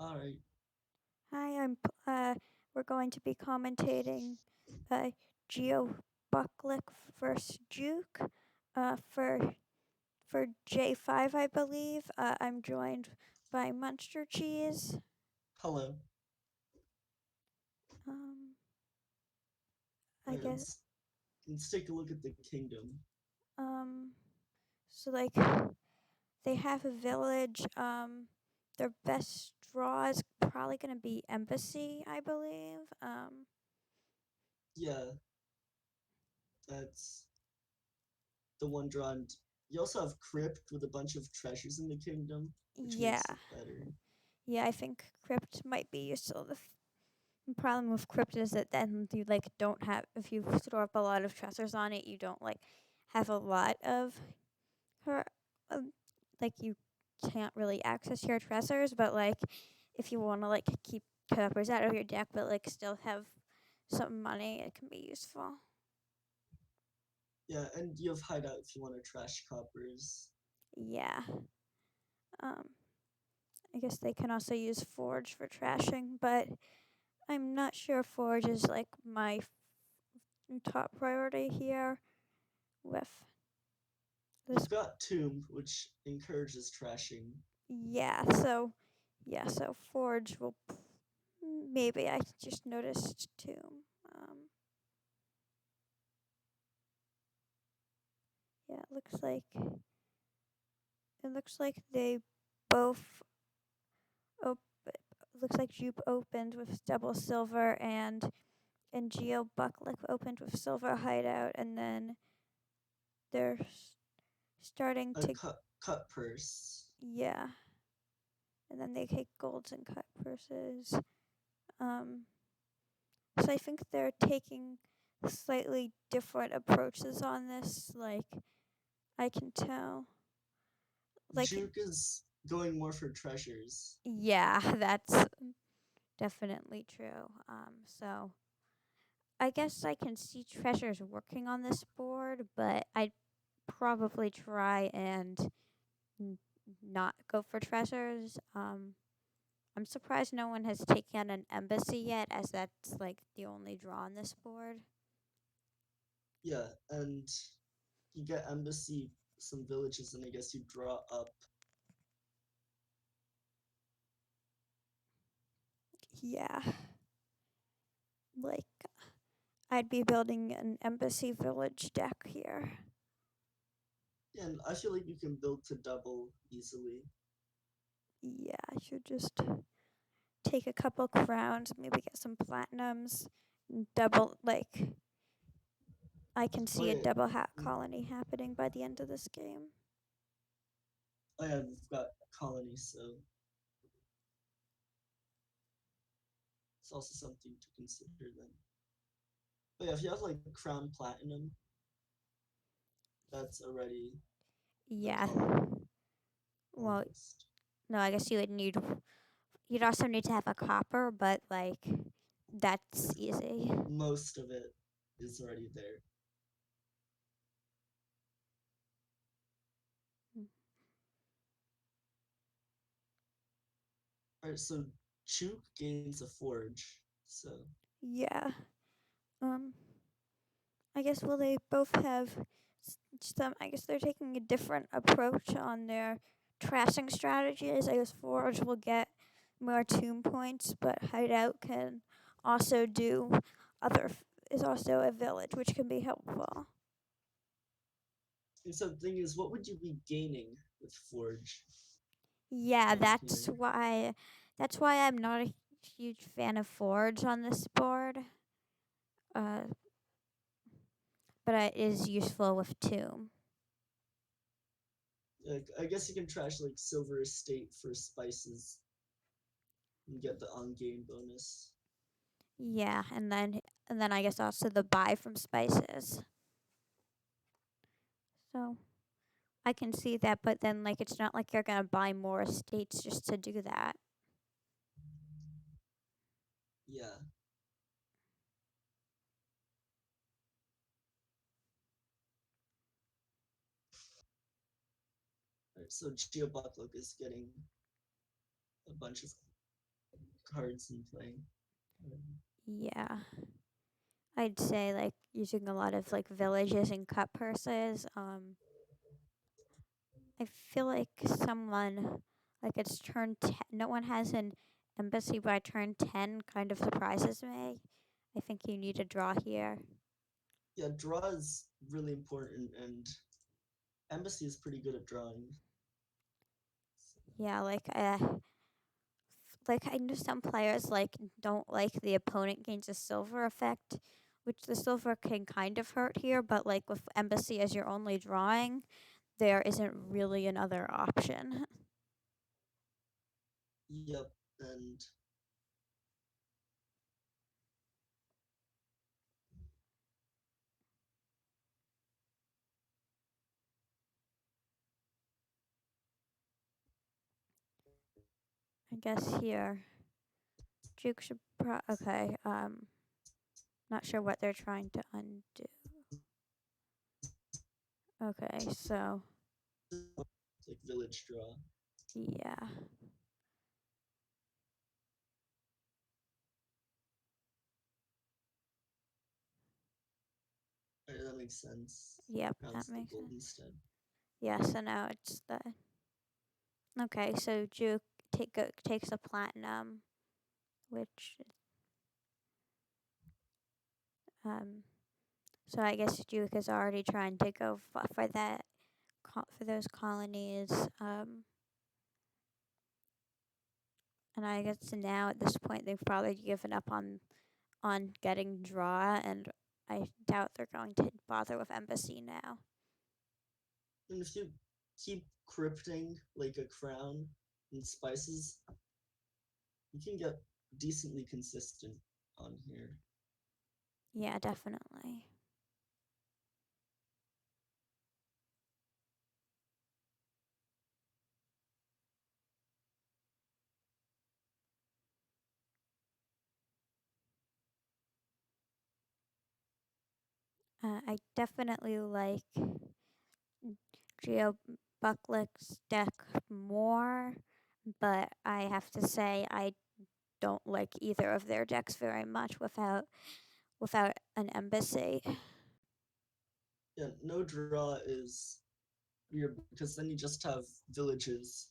All right. Hi, we're going to be commentating uh, geobucluc versus juke for J5, I believe. I'm joined by MuensterCheese. Hello. Um, All I right, guess let's take a look at the kingdom. um, so like they have a village. Their best draw is probably gonna be embassy, I believe. Yeah, that's the one drawn. You also have crypt with a bunch of treasures in the kingdom, which Yeah, makes it better. yeah. I think crypt might be useful. The problem with crypt is that then you like don't have if you store up a lot of treasures on it, you don't like have a lot of her like you can't really access your treasures. But like if you want to like keep peppers out of your deck, but like still have some money, it can be useful. Yeah, and you have hideout if you want to trash coppers. Yeah. Um. I guess they can also use forge for trashing, but I'm not sure forge is like my top priority here with this. You've got tomb, which encourages trashing. Yeah, so Forge will maybe I just noticed too. Um, yeah, it looks like they both op- looks like Jupe opened with double silver and Geo Bucklick opened with silver hideout, and then they're starting A to cut purse. yeah, and then they take golds and cut purses. Um, so I think they're taking slightly different approaches on this. Like I can tell. Like Juke is going more for treasures. yeah, that's definitely true. So I guess I can see treasures working on this board, but I'd probably try and n- not go for treasures. I'm surprised no one has taken an embassy yet, as that's like the only draw on this board. Yeah, and you get embassy, some villages, and I guess you draw up. Yeah, like I'd be building an embassy village deck here. Yeah, and I feel like you can build to double easily. Yeah, I should just take a couple crowns, maybe get some platinums, double like I can Oh see a yeah, double hat mm, colony happening by the end of this game. oh yeah, we've got colonies, so it's also something to consider then. But yeah, if you have like crown platinum, that's already the Yeah. colony Well, almost. no, I guess you'd also need to have a copper, but like that's easy. Most of it is already there. All right, so Chuk gains a forge. So Yeah. Um I guess will they both have some I guess they're taking a different approach on their trashing strategies. I guess Forge will get more tomb points, but Hideout can also do other is also a village which can be helpful. and so the thing is, what would you be gaining with forge Yeah, on here? that's why I'm not a huge fan of Forge on this board. Uh, but it is useful with Tomb. Like, I guess you can trash like Silver Estate for spices and get the on-game bonus. Yeah, and then I guess also the buy from spices. So I can see that, but then like it's not like you're gonna buy more estates just to do that. Yeah. All right, so Geobucluc is getting a bunch of cards in play. Yeah. I'd say like using a lot of like villages and cut purses. I feel like someone like it's turn 10. No one has an embassy by turn 10 kind of surprises me. I think you need a draw here. Yeah, draw is really important, and embassy is pretty good at drawing. Yeah, like I know some players like don't like the opponent gains a silver effect, which the silver can kind of hurt here, but like with embassy as your only drawing, there isn't really another option. Yep, and I guess here Juke should okay, not sure what they're trying to undo. Okay, so like village draw. yeah. Alright, that makes sense. Yep, Now that it's the makes gold sense. instead. Yeah, so now it's the okay, so Juke takes a platinum, which um so I guess Juke is already trying to go for that for those colonies. And I guess now at this point they've probably given up on getting draw, and I doubt they're going to bother with embassy now. And if you keep crypting like a crown and spices, you can get decently consistent on here. Yeah, definitely. I definitely like geobucluc's deck more, but I have to say I don't like either of their decks very much without an embassy. Yeah, no draw is weird because then you just have villages,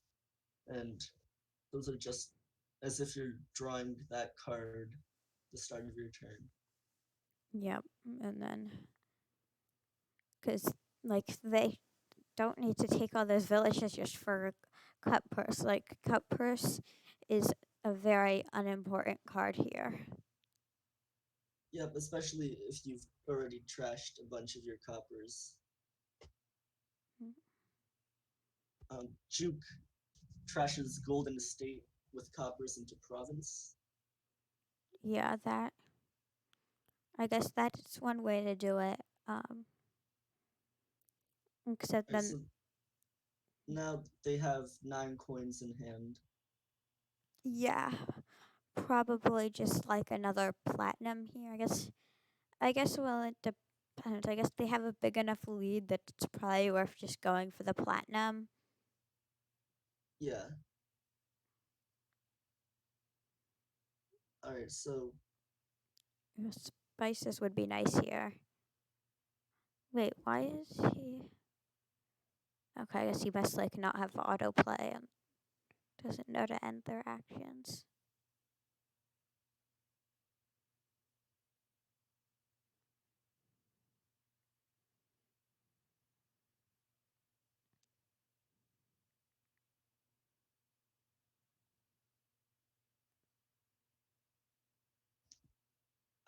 and those are just as if you're drawing that card the start of your turn. Yep, and then because like they don't need to take all those villages just for cut purse. Like cut purse is a very unimportant card here. Yep, especially if you've already trashed a bunch of your coppers. Juke trashes Golden Estate with coppers into province. Yeah, that I guess that's one way to do it. Except Alright, then, so now they have 9 coins in hand. yeah, probably just like another platinum here. I guess well it depends. I guess they have a big enough lead that it's probably worth just going for the platinum. Yeah. Alright, so Spices would be nice here. Wait, why is he? Okay, I guess he must like not have autoplay and doesn't know to end their actions.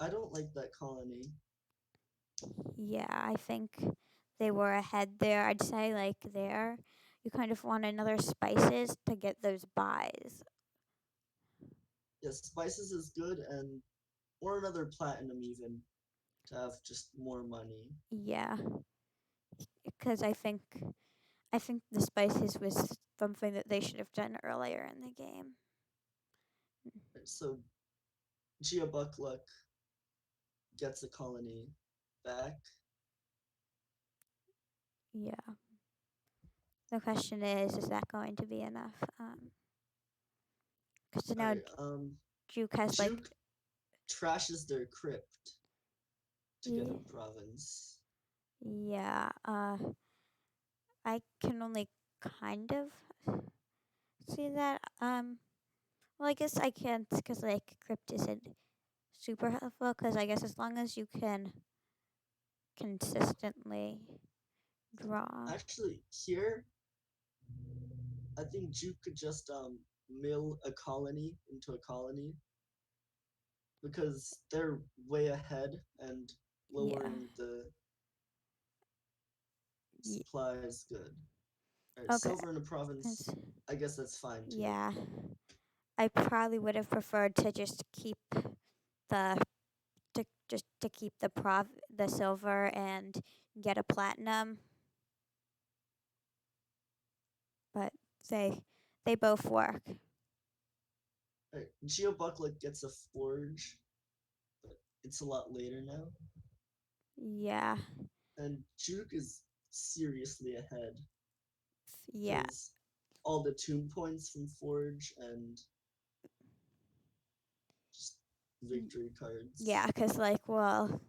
I don't like that colony. Yeah, I think they were ahead there. I'd say like there, you kind of want another spices to get those buys. Yeah, spices is good, and or another platinum even to have just more money. Yeah, because I think the spices was something that they should have done earlier in the game. Right, so Geobucluc gets a colony back. Yeah. The question is that going to be enough? Because now Alright, Juke has like Juke trashes their crypt to get a y- province. yeah. I can only kind of see that. Well, I guess I can't because like crypt isn't super helpful. Because I guess as long as you can consistently draw, Actually, here I think Juke could just mill a colony into a colony because they're way ahead and yeah. lowering the Y- supply is good. Alright, okay. silver in a province, That's, I guess that's fine too. yeah. I probably would have preferred to just keep the to keep the silver and get a platinum, but they they both work. Alright, geobucluc gets a forge, but it's a lot later now. Yeah. And Juke is seriously ahead Yeah. because all the tomb points from forge and just victory cards. Yeah, because like, well,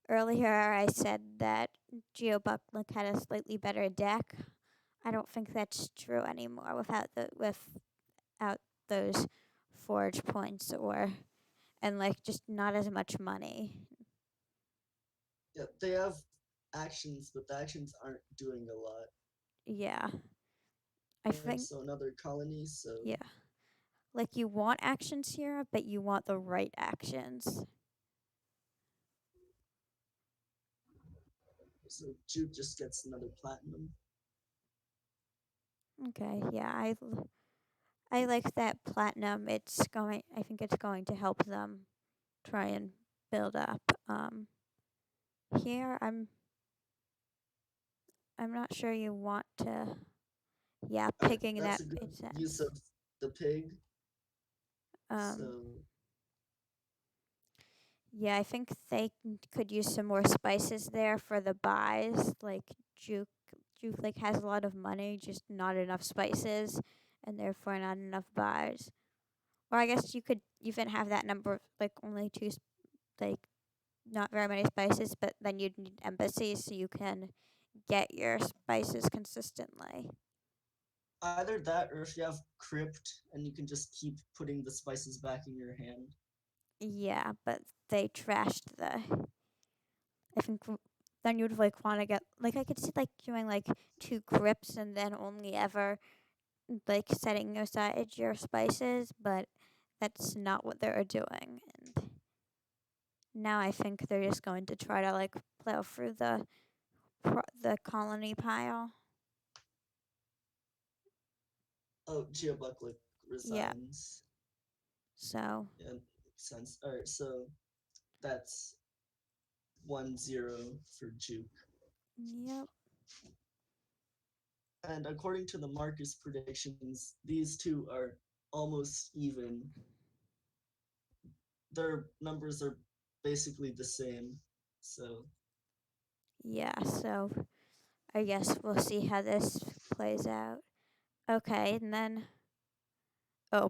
earlier I said that GeoBuckLink had a slightly better deck. I don't think that's true anymore without those forge points or and like just not as much money. Yeah, they have actions, but the actions aren't doing a lot. Yeah, I Alright, think so another colony, so yeah, like you want actions here, but you want the right actions. so Juke just gets another platinum. Okay, yeah, I like that platinum. It's going. I think it's going to help them try and build up. Here I'm not sure you want to. Yeah, Alright, pigging that's that a good makes use sense. of the pig. Um, So yeah, I think they could use some more spices there for the buys. Like Juke, Juke like has a lot of money, just not enough spices, and therefore not enough buys. Or I guess you could even have that number of like only like not very many spices, but then you'd need embassies so you can get your spices consistently. either that or if you have crypt and you can just keep putting the spices back in your hand. Yeah, but they trashed the. I think then you'd like want to get like I could see like doing like two crypts and then only ever like setting aside your spices, but that's not what they're doing. And now I think they're just going to try to like plow through the colony pile. Oh, Geobuclic Yeah. resigns. So Yeah, makes sense. Alright, so that's 1-0 for Juke. yep. And according to the Marcus predictions, these two are almost even. Their numbers are basically the same. So Yeah. So I guess we'll see how this plays out. Okay, and then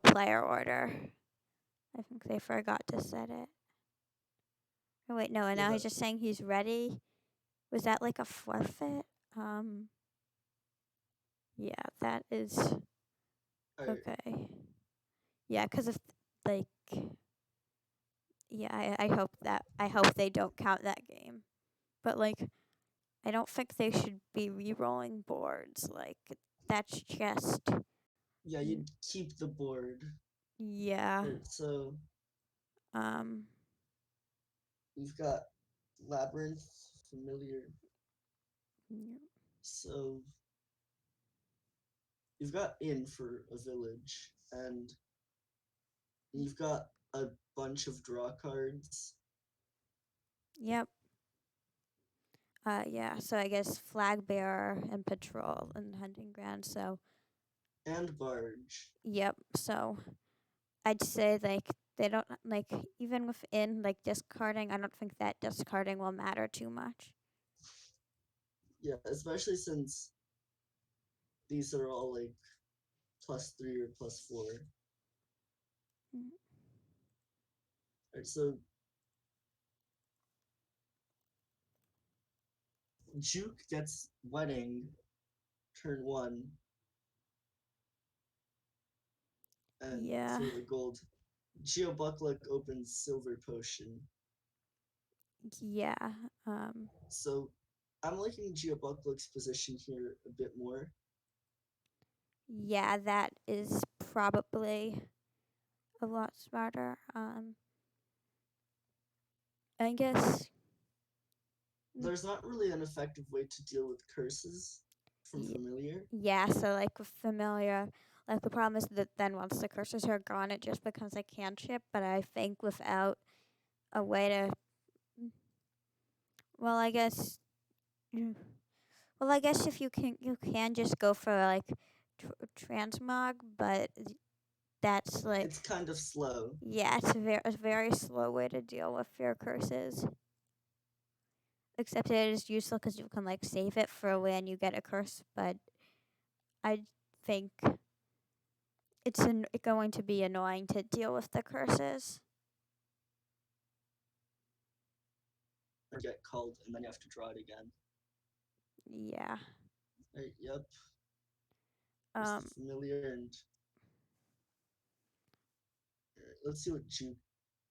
player order. I think they forgot to set it. Oh wait, no, and yeah, now he's just saying he's ready. Was that like a forfeit? Um, yeah, that is alright. okay. Yeah, because if like, yeah, I hope they don't count that game. But like, I don't think they should be re-rolling boards. Like, that's just Yeah, you'd keep the board. yeah. Alright, so Um, we've got Labyrinth, Familiar. So you've got Inn for a village, and you've got a bunch of draw cards yep. Yeah. So I guess flag bearer and patrol and hunting ground. So and Barge. yep. So I'd say like they don't like even within like discarding. I don't think that discarding will matter too much. Yeah, especially since these are all like +3 or +4. Mm. Alright, so juke gets wedding turn 1 and Yeah. for the gold. Geobucluc opens silver potion. Yeah. Um, So I'm liking Geobucluc's position here a bit more. yeah, that is probably a lot smarter. I guess. mm, There's not really an effective way to deal with curses from y- familiar. Yeah, so like with familiar, like the problem is that then once the cursors are gone, it just becomes a cantrip. But I think without a way to, mm, well, I guess, mm, well, I guess if you can just go for like transmog, but that's like, It's kind of slow. yeah, it's a very slow way to deal with your curses. Except it is useful because you can like save it for when you get a curse. But I think going to be annoying to deal with the curses. Or get called and then you have to draw it again. Yeah. Right, yep. There's the Um. familiar and let's see what Juke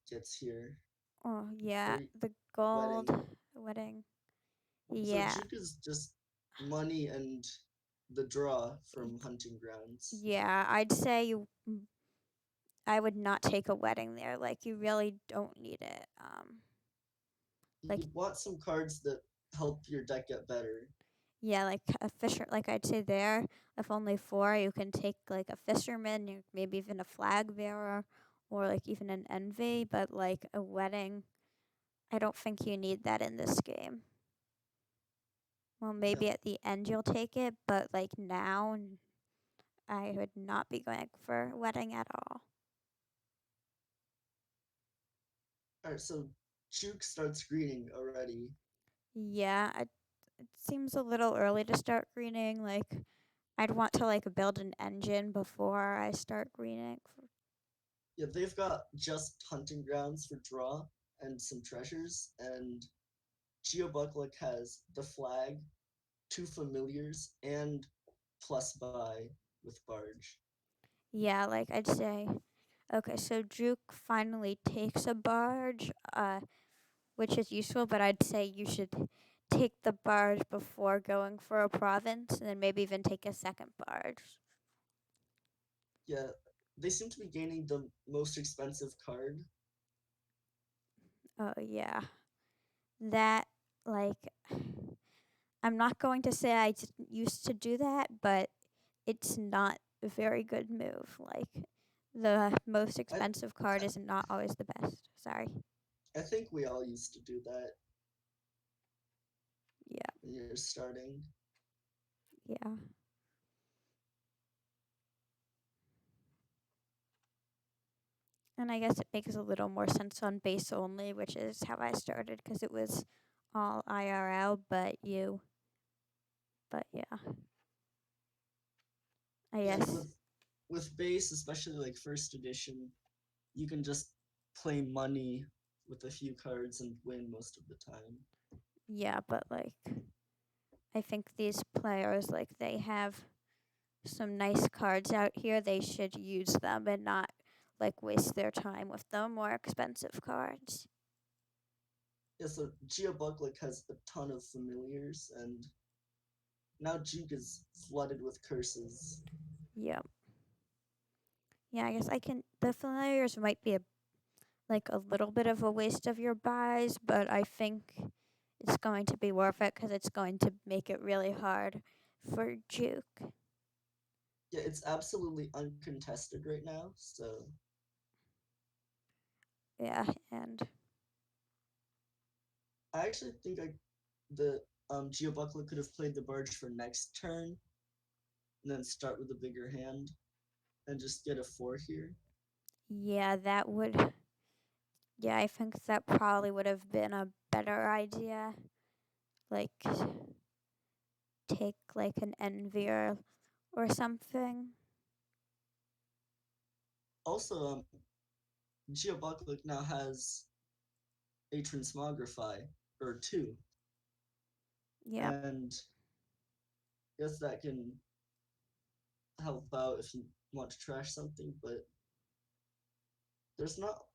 gets here. Oh yeah. Or The gold wedding. wedding. So Yeah. Juke is just money and the draw from hunting grounds. Yeah. I'd say I would not take a wedding there. Like you really don't need it. Like You want some cards that help your deck get better. yeah, like a fisher. Like I'd say there, if only four, you can take like a fisherman, maybe even a flag bearer, or like even an envy. But like a wedding, I don't think you need that in this game. Well, Yep. maybe at the end you'll take it, but like now, I would not be going for wedding at all. Alright, so Juke starts greening already. Yeah, it seems a little early to start greening. Like I'd want to like build an engine before I start greening. Yeah, they've got just hunting grounds for draw and some treasures, and Geobucluc has the flag, two familiars, and plus buy with barge. Yeah, like I'd say, okay, so Juke finally takes a barge, which is useful, but I'd say you should take the barge before going for a province, and then maybe even take a second barge. Yeah, they seem to be gaining the most expensive card. Oh yeah, that like I'm not going to say I didn't used to do that, but it's not a very good move. Like the most I expensive card is not always the best. Sorry. I think we all used to do that Yeah. when you're starting. Yeah. And I guess it makes a little more sense on base only, which is how I started because it was all IRL, but yeah, I Yeah, guess, with base, especially like first edition, you can just play money with a few cards and win most of the time. yeah, but like, I think these players, like, they have some nice cards out here. They should use them and not, like, waste their time with the more expensive cards. Yeah, so Geobucluc has a ton of familiars, and now Juke is flooded with curses. Yeah. Yeah, I guess I can. The familiars might be like a little bit of a waste of your buys, but I think it's going to be worth it because it's going to make it really hard for Juke. Yeah, it's absolutely uncontested right now, so Yeah, and I actually think the Geobucluc could have played the barge for next turn, and then start with a bigger hand, and just get a 4 here. yeah, that would. Yeah, I think that probably would have been a better idea. Like, take like an envy or something. Also, geobucluc now has a transmogrify, or two, Yep. and I guess that can help out if you want to trash something, but there's not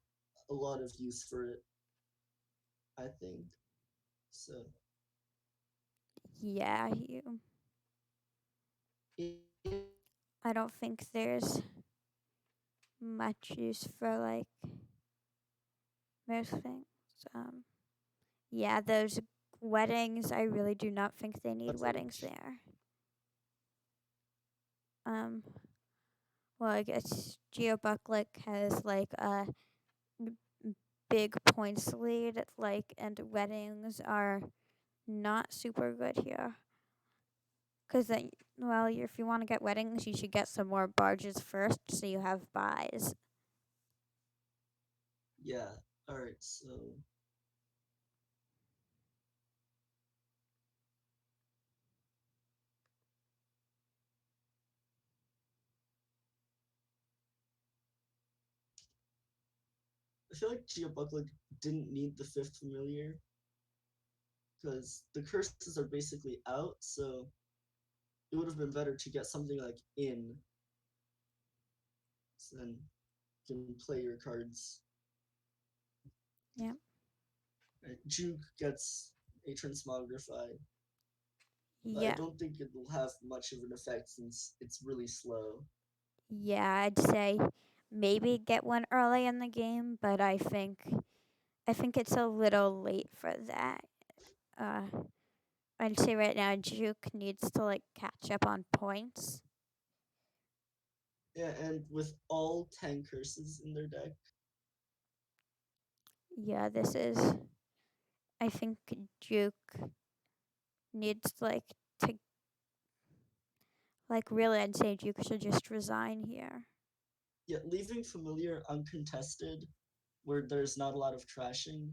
a lot of use for it, I think. So Yeah, I don't think there's much use for like most things. Um, yeah, those weddings, I really do not think they need weddings advantage. there. Um, well, I guess GeoBucklek has like a big points lead, like, and weddings are not super good here. Cause then, well, if you want to get weddings, you should get some more barges first, so you have buys. Yeah. All right. So I feel like geobucluc didn't need the fifth familiar because the curses are basically out. So it would have been better to get something like in, so then you can play your cards. Yeah. Right? Juke gets a transmogrify, but I Yeah. don't think it will have much of an effect since it's really slow. Yeah, I'd say maybe get one early in the game, but I think it's a little late for that. Uh, I'd say right now Juke needs to like catch up on points. Yeah, and with all 10 curses in their deck, Yeah, this is. I think Juke needs to really. I'd say Juke should just resign here. yeah, leaving familiar uncontested where there's not a lot of trashing,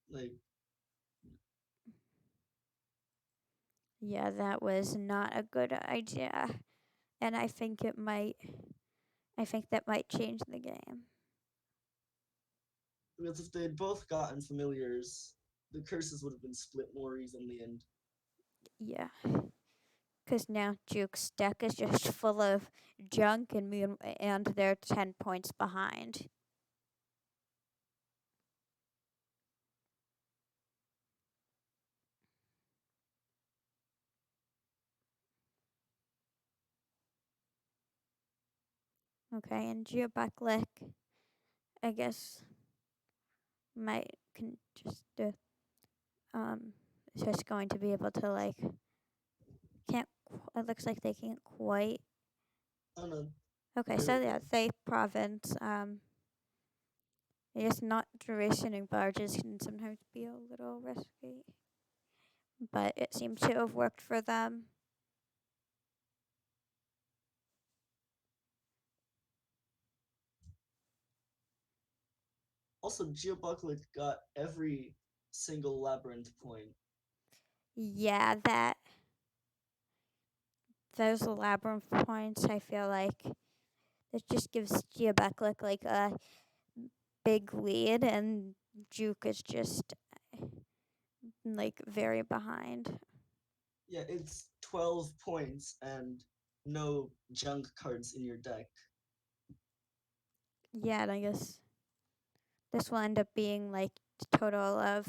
like, Yeah, that was not a good idea, and I think it might. I think that might change the game. because if they had both gotten familiars, the curses would have been split more evenly, and Yeah, because now Juke's deck is just full of junk, and they're 10 points behind. Okay, and Geobucklek, I guess, might can just um, is just going to be able to like can't. It looks like they can't quite. I don't know, Okay, there so we yeah, go. they province. I guess not durationing barges can sometimes be a little risky, but it seems to have worked for them. Also, Geobucklek got every single labyrinth point. Yeah, that those labyrinth points, I feel like it just gives Geobucklek like a big lead, and Juke is just like very behind. Yeah, it's 12 points and no junk cards in your deck. Yeah, and I guess this will end up being like a total of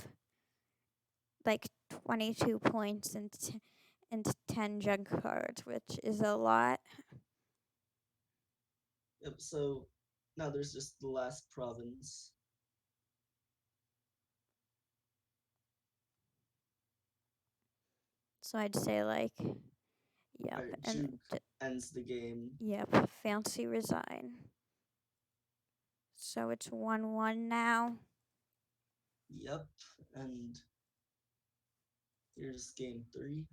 like 22 points and 10 junk cards, which is a lot. Yep, so now there's just the last province. So I'd say like, yep, Alright, and Juke ends the game. yep, fancy resign. So it's 1-1 now. Yep, and here's game 3.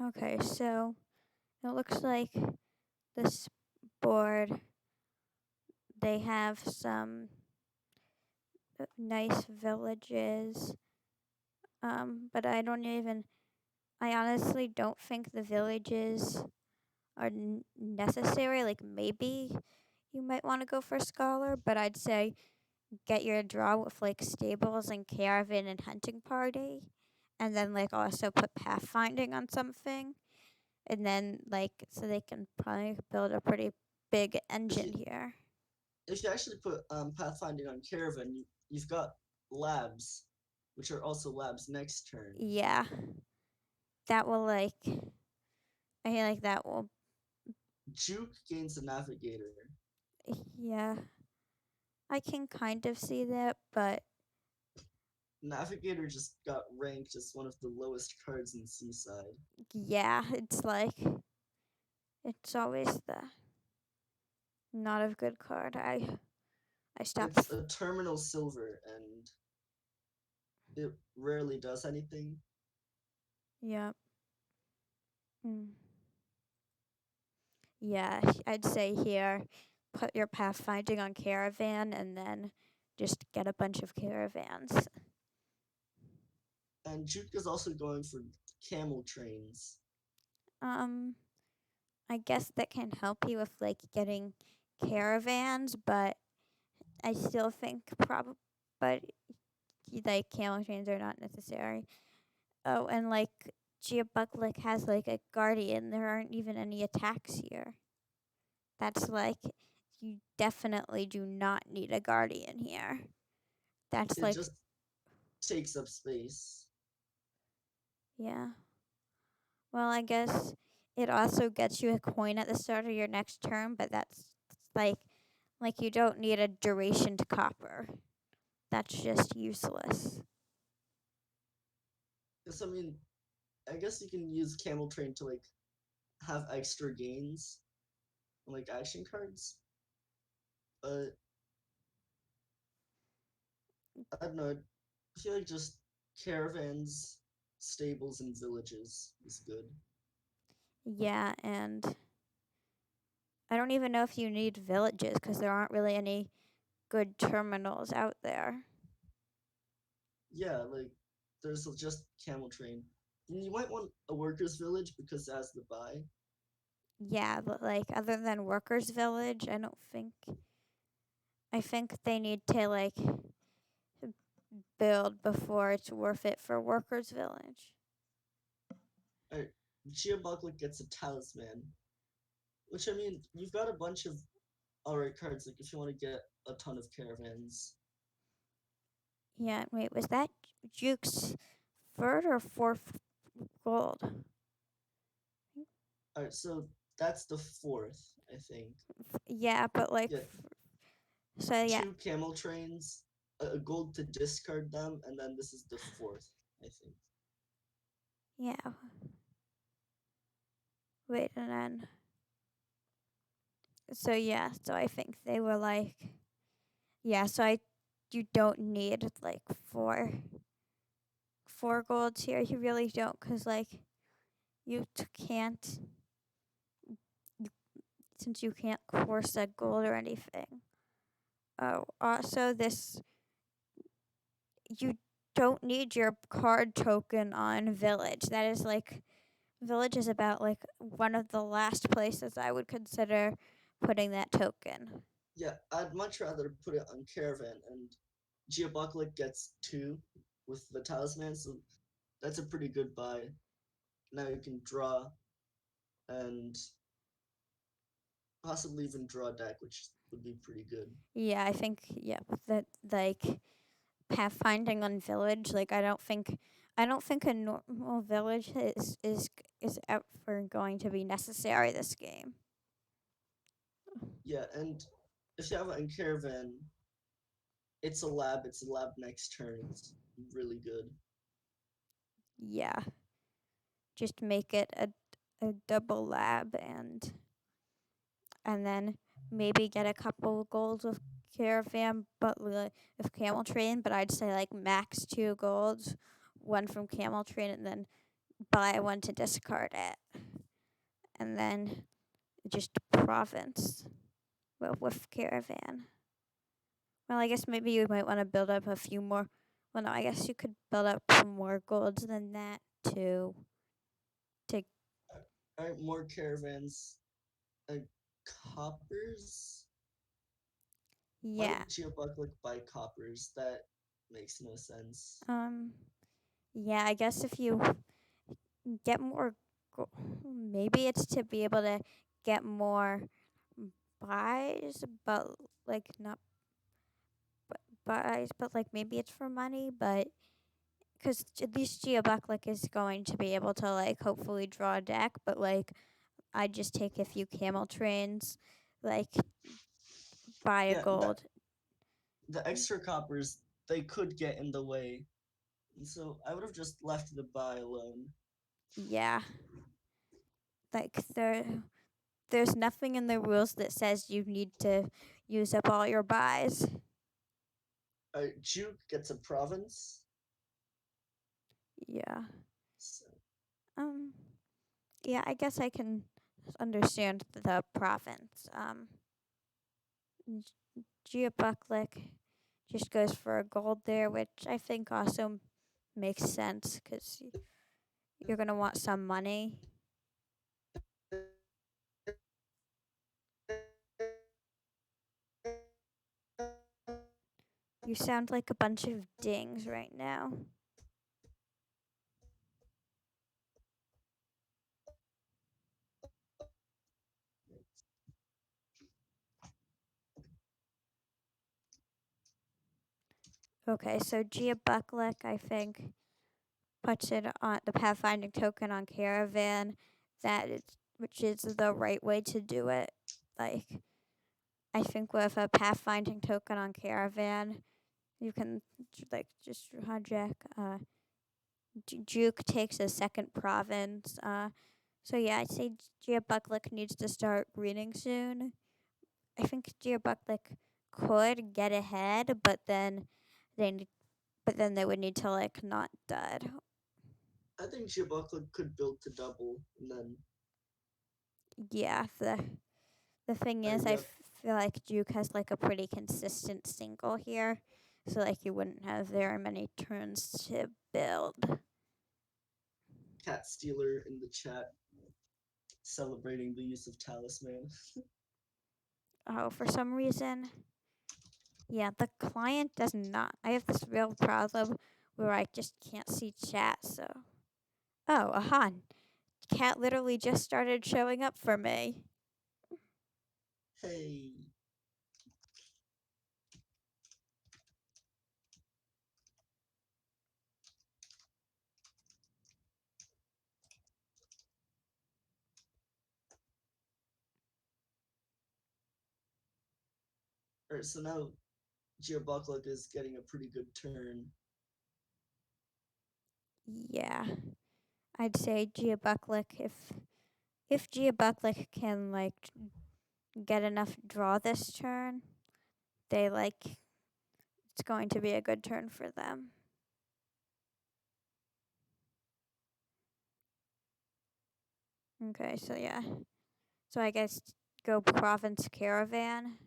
Okay, so it looks like this board. They have some nice villages. But I honestly don't think the villages are necessary. Like maybe you might want to go for scholar, but I'd say get your draw with like stables and caravan and hunting party, and then like also put pathfinding on something, and then like so they can probably build a pretty big If you engine here. if you actually put pathfinding on caravan, you've got labs, which are also labs next turn. Yeah, that will like I feel like that will Juke gains a navigator. yeah. I can kind of see that, but Navigator just got ranked as one of the lowest cards in Seaside. yeah, it's like it's always the not a good card. I stopped. It's a terminal silver and it rarely does anything. Yeah. Mm. Yeah, I'd say here, put your pathfinding on caravan, and then just get a bunch of caravans. And Juke is also going for camel trains. Um, I guess that can help you with like getting caravans, but I still think but like camel trains are not necessary. Oh, and like geobucluc has like a guardian. There aren't even any attacks here. That's like you definitely do not need a guardian here. That's It like just takes up space. yeah. Well, I guess it also gets you a coin at the start of your next turn, but that's like you don't need a duration to copper. That's just useless. Because I mean, I guess you can use camel train to like have extra gains on like action cards. But I don't know. I feel like just caravans, stables, and villages is good. Yeah, and I don't even know if you need villages because there aren't really any good terminals out there. Yeah, like there's just camel train. And you might want a workers' village because it has the buy. Yeah, but like other than workers' village, I don't think. I think they need to like build before it's worth it for workers' village. Alright, Geobucluc gets a talisman, which I mean, you've got a bunch of alright cards. Like if you want to get a ton of caravans. Yeah, wait, was that Juke's third or fourth gold? Alright, so that's the fourth, I think. Yeah, but like, Yeah, so yeah, two camel trains, a gold to discard them, and then this is the fourth, I think. yeah. Wait, and then so yeah, so I think they were like, yeah. So you don't need like four golds here. You really don't, cause like can't since you can't course a gold or anything. Oh, also this you don't need your card token on village. That is like village is about like one of the last places I would consider putting that token. Yeah, I'd much rather put it on caravan, and Geobucluc gets two with the talisman, so that's a pretty good buy. Now you can draw and possibly even draw a deck, which would be pretty good. Yeah, I think yeah that like pathfinding on village. Like I don't think a normal village is ever going to be necessary this game. Yeah, and if you have it in caravan, it's a lab next turn. It's really good. Yeah, just make it a double lab and then maybe get a couple golds with caravan, but with camel train. But I'd say like max two golds, one from camel train, and then buy one to discard it, and then just province with caravan. Well, I guess maybe you might want to build up a few more. Well, no, I guess you could build up some more golds than that to to Alright, more caravans. And coppers? Why yeah. would geobucluc buy coppers? That makes no sense. Um yeah, I guess if you get more maybe it's to be able to get more buys, but like not buys, but like maybe it's for money, but because at least geobucluc is going to be able to like hopefully draw a deck, but like I just take a few camel trains, like buy a Yeah, gold. the extra coppers, they could get in the way. And so I would have just left the buy alone. Yeah, like there's nothing in the rules that says you need to use up all your buys. Juke gets a province. Yeah. So, Um. Yeah, I guess I can understand the province. Geobuclic just goes for a gold there, which I think also makes sense because you're gonna want some money. You sound like a bunch of dings right now. Okay, so Geobuclic, I think, puts it on the pathfinding token on Caravan. That is, which is the right way to do it. Like, I think with a pathfinding token on Caravan, you can like just hijack. Juke takes a second province. So yeah, I'd say Geobuclic needs to start breeding soon. I think Geobuclic could get ahead, but then they need, but then they would need to like not dud. I think geobucluc could build to double, and then Yeah, the thing is, I yep, feel like Juke has like a pretty consistent single here, so like you wouldn't have very many turns to build. cat stealer in the chat celebrating the use of talisman. Oh, for some reason, yeah, the client does not. I have this real problem where I just can't see chat, so. Oh, Ahan. Cat literally just started showing up for me. Hey, alright, so now geobucluc is getting a pretty good turn. Yeah. I'd say Geobuclic, if Geobuclic can like get enough draw this turn, they like it's going to be a good turn for them. Okay, so yeah. So I guess go province caravan.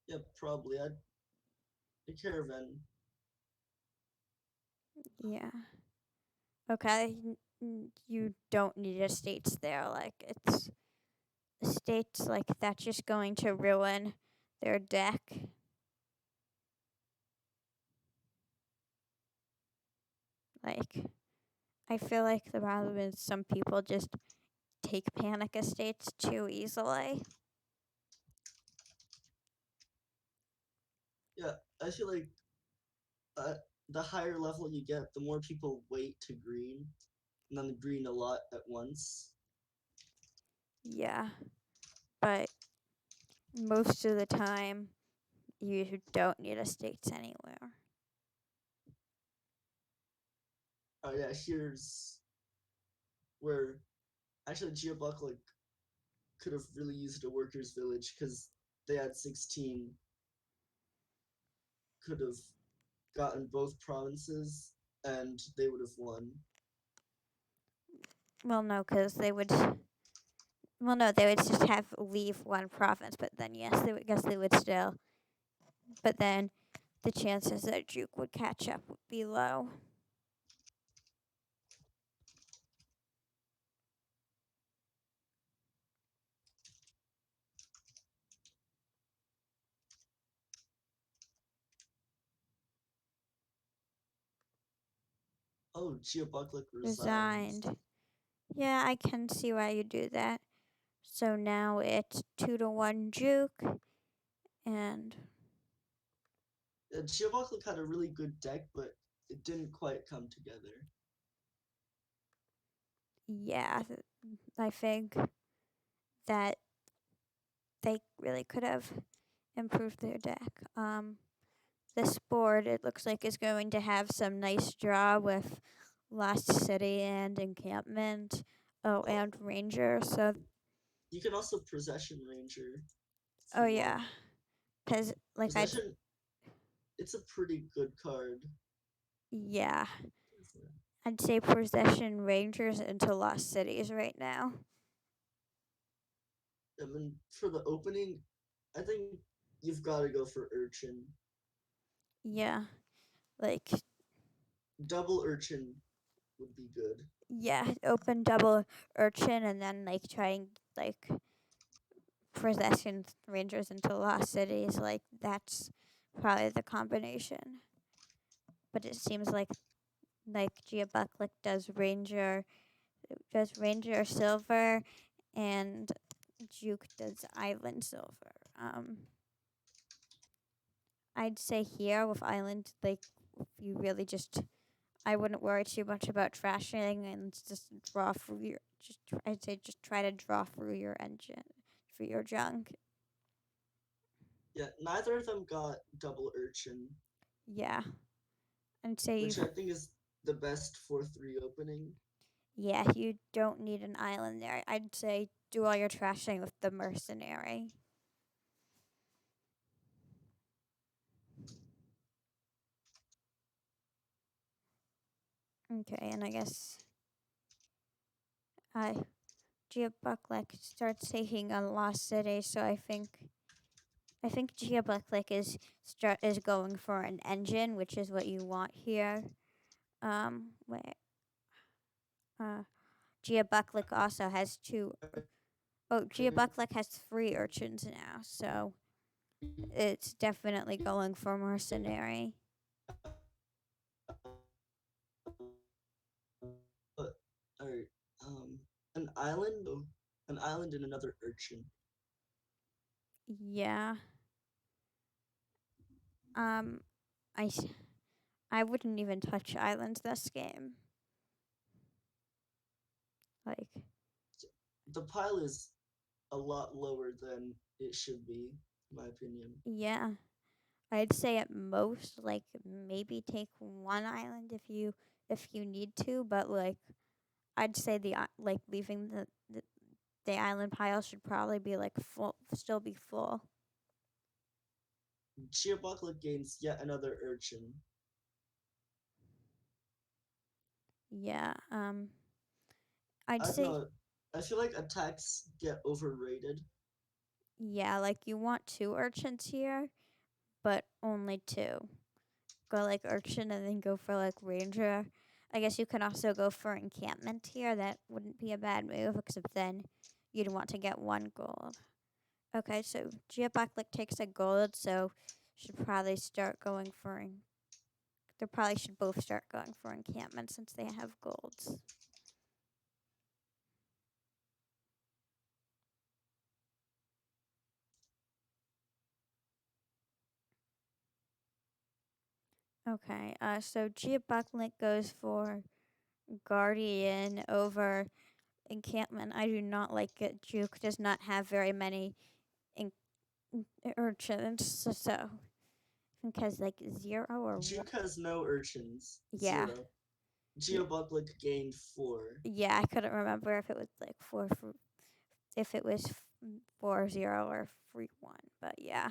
Yep, probably. I'd a caravan. Yeah. Okay. You don't need estates there. Like it's estates like that's just going to ruin their deck. Like I feel like the problem is some people just take panic estates too easily. Yeah, I feel like uh, the higher level you get, the more people wait to green, and then green a lot at once. Yeah. But most of the time you don't need estates anywhere. Oh yeah, here's where actually geobucluc could have really used a workers' village because they had 16, could have gotten both provinces, and they would have won. Well, no, because they would. Well, no, they would just have leave one province, but then yes, they would guess they would still. But then the chances that Juke would catch up would be low. Oh, geobucluc resigned. Resigned. Yeah, I can see why you do that. So now it's 2-1 Juke, and Geobucluc had a really good deck, but it didn't quite come together. yeah, I think that they really could have improved their deck. This board, it looks like, is going to have some nice draw with Lost City and Encampment. Oh, Oh, and Ranger. So, you can also possession ranger if oh you want. yeah, because like Possession, it's a pretty good card. yeah, I'd say Possession Rangers into Lost Cities right now. I mean, for the opening, I think you've got to go for Urchin. Yeah, like Double Urchin would be good. yeah, open double Urchin and then like trying like Possession Rangers into Lost Cities. Like that's probably the combination. But it seems like Geobucluc does Ranger Silver, and Juke does Island Silver. I'd say here with Island, like you really just I wouldn't worry too much about trashing and just draw through your I'd say just try to draw through your engine for your junk. Yeah, neither of them got double Urchin, Yeah, and say which I think is the best 4-3 opening. yeah, you don't need an island there. I'd say do all your trashing with the mercenary. Okay, and I guess I Geobucluc starts taking on Lost City, so I think Geobucluc is going for an engine, which is what you want here. Wait, uh, Geobucluc also has two. Oh, Geobucluc has three urchins now, so it's definitely going for mercenary. But alright, an island, an island and another Urchin. Yeah. Um, I I wouldn't even touch islands this game. Like, The pile is a lot lower than it should be, in my opinion. yeah, I'd say at most, like maybe take one island if you need to, but like I'd say like leaving the island pile should probably be like full, still be full. Geobucluc gains yet another Urchin. Yeah. I'd I don't say know. I feel like attacks get overrated. yeah, like you want two urchins here, but only two. Go like urchin and then go for like ranger. I guess you can also go for encampment here. That wouldn't be a bad move, except then you'd want to get one gold. Okay, so Geobucluc takes a gold, so should probably start going for. They probably should both start going for encampment since they have golds. Okay, so Geobucluc goes for guardian over encampment. I do not like it. Juke does not have very many in- urchins, so because like 0 or 1. Juke has no Urchins. Yeah, 0. yeah, Geobucluc gained 4. yeah. I couldn't remember if it was like if it was 4-0 or 3-1, but yeah,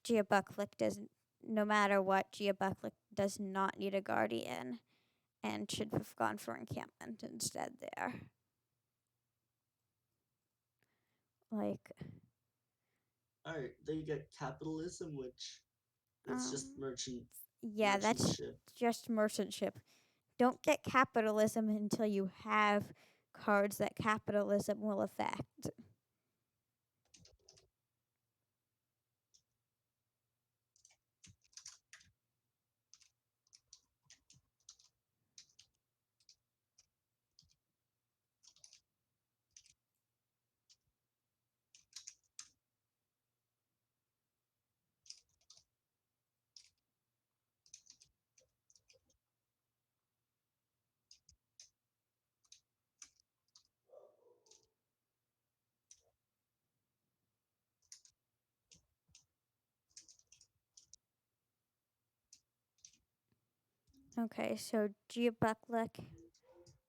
Geobucluc doesn't. No matter what, Geobucluc does not need a guardian and should have gone for encampment instead there. like Alright, they get capitalism, which it's just um yeah, merchant that's ship. just merchantship. Don't get capitalism until you have cards that capitalism will affect. Okay, so geobucluc.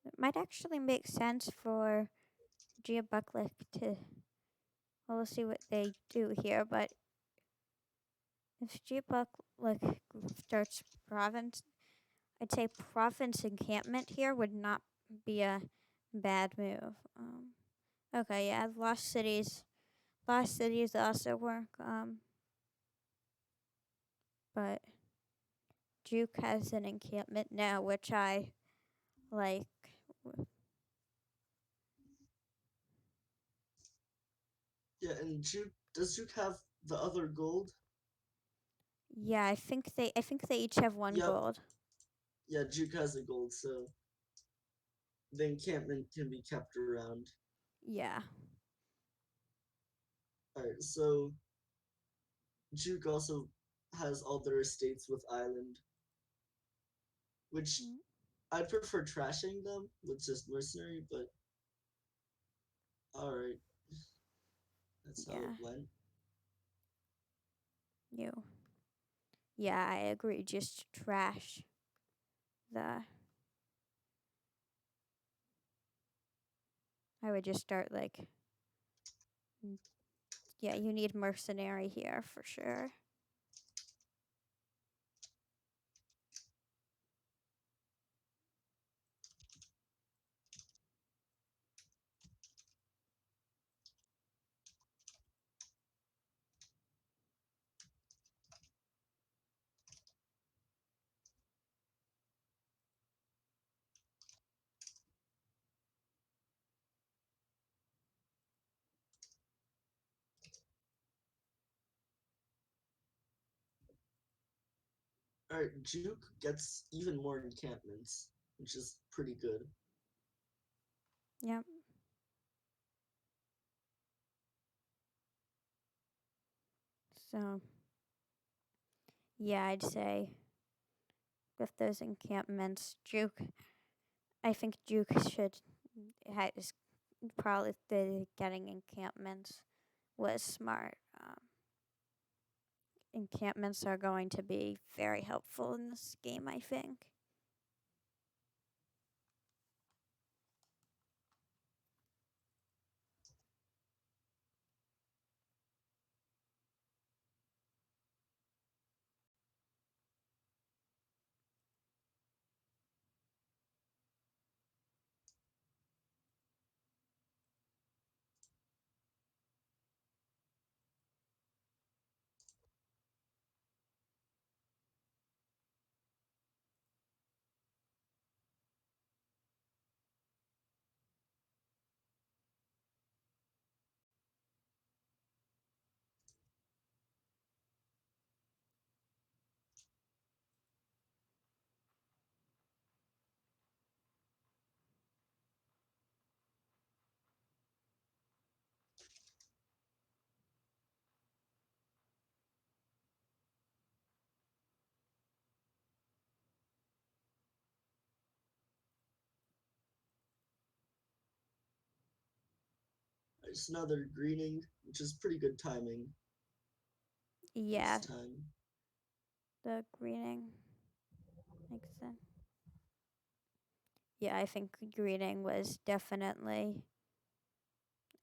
It might actually make sense for geobucluc to. Well, we'll see what they do here, but if geobucluc starts province, I'd say province encampment here would not be a bad move. Okay, yeah, lost cities also work. But Juke has an encampment now, which I like. Yeah, and Juke does Juke have the other gold? Yeah, I think they each have one Yep. gold. Yeah, Juke has a gold, so the encampment can be kept around. Yeah. Alright, so Juke also has all their estates with island, which Mm, I'd prefer trashing them with just mercenary, but alright, that's how it yeah. went. You. Yeah, I agree. Just trash the. I would just start like. Yeah, you need mercenary here for sure. Alright, Juke gets even more encampments, which is pretty good. Yep. So yeah, I'd say with those encampments, Juke. I think Juke should is probably the getting encampments was smart. Encampments are going to be very helpful in this game, I think. Just another greening, which is pretty good timing this Yeah, time. the greening makes sense. Yeah, I think greening was definitely